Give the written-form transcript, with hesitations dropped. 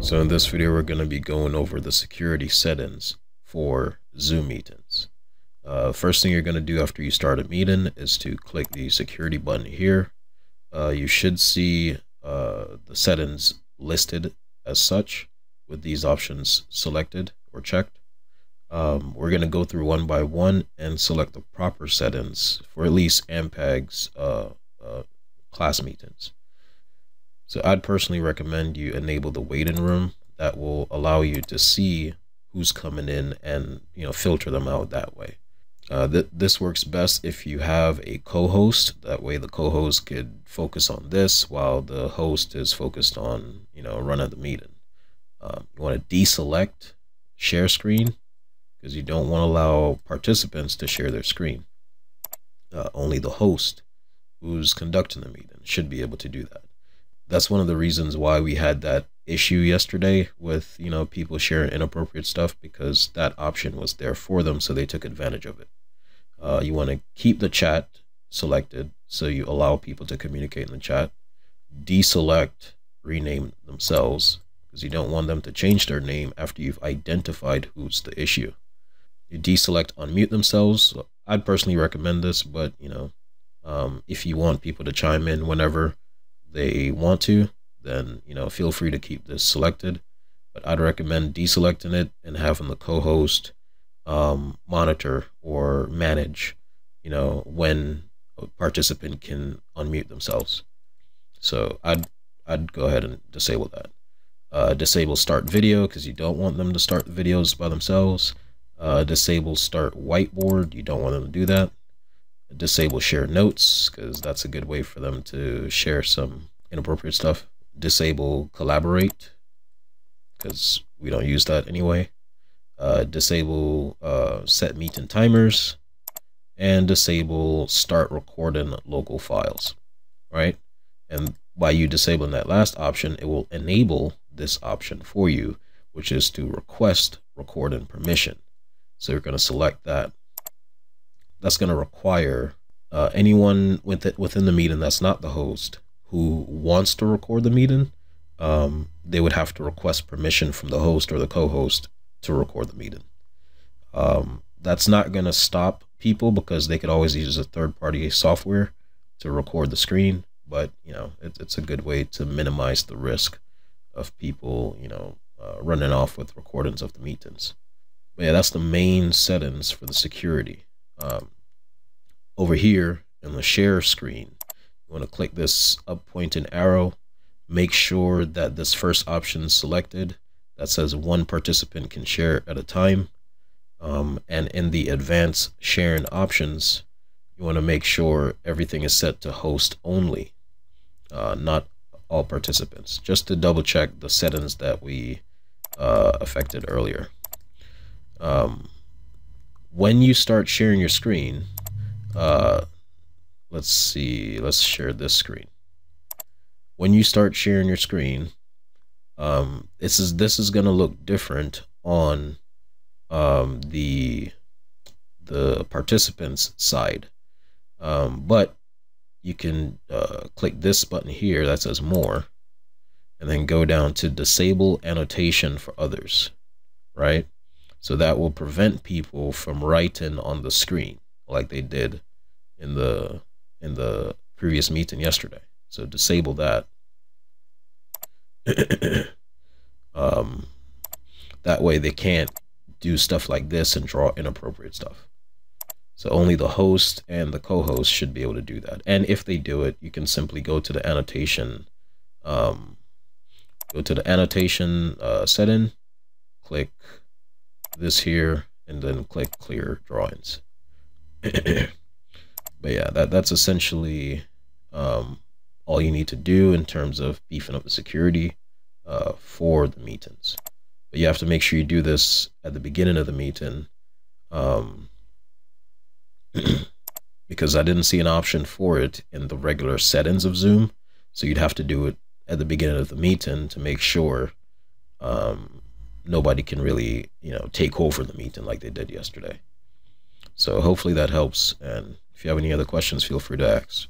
So in this video, we're going to be going over the security settings for Zoom meetings. First thing you're going to do after you start a meeting is to click the security button here. You should see the settings listed as such with these options selected or checked. We're going to go through one by one and select the proper settings for at least AMPAG's class meetings. So I'd personally recommend you enable the waiting room. That will allow you to see who's coming in and filter them out that way. This works best if you have a co-host. That way the co-host could focus on this while the host is focused on running the meeting. You want to deselect share screen because you don't want to allow participants to share their screen. Only the host who's conducting the meeting should be able to do that. That's one of the reasons why we had that issue yesterday with people sharing inappropriate stuff, because that option was there for them, so they took advantage of it. You want to keep the chat selected so you allow people to communicate in the chat. Deselect rename themselves because you don't want them to change their name after you've identified who's the issue. You deselect unmute themselves. I'd personally recommend this, but if you want people to chime in whenever they want to, then feel free to keep this selected, but I'd recommend deselecting it and having the co-host monitor or manage when a participant can unmute themselves. So I'd go ahead and disable that. Disable start video because you don't want them to start the videos by themselves. Disable start whiteboard, you don't want them to do that. Disable share notes because that's a good way for them to share some inappropriate stuff. Disable collaborate because we don't use that anyway. Disable set meeting timers, and disable start recording local files, right? And by you disabling that last option, it will enable this option for you, which is to request recording permission. So you're going to select that. That's going to require anyone within the meeting that's not the host who wants to record the meeting, they would have to request permission from the host or the co-host to record the meeting. That's not going to stop people because they could always use a third-party software to record the screen, but it's a good way to minimize the risk of people running off with recordings of the meetings. But yeah, that's the main settings for the security. Over here in the share screen, you want to click this up pointing arrow. Make sure that this first option is selected that says one participant can share at a time. And in the advanced sharing options, you want to make sure everything is set to host only, not all participants, just to double check the settings that we affected earlier. When you start sharing your screen, let's share this screen. When you start sharing your screen, this is going to look different on the participants side, but you can click this button here that says more, and then go down to disable annotation for others, right? So that will prevent people from writing on the screen like they did in the previous meeting yesterday. So disable that. That way they can't do stuff like this and draw inappropriate stuff. So only the host and the co-host should be able to do that. And if they do it, you can simply go to the annotation, setting, click this here, and then click clear drawings. But yeah, that's essentially all you need to do in terms of beefing up the security for the meetings. But you have to make sure you do this at the beginning of the meeting, because I didn't see an option for it in the regular settings of Zoom. So you'd have to do it at the beginning of the meeting to make sure nobody can really take over the meeting like they did yesterday. So hopefully that helps, and if you have any other questions, feel free to ask.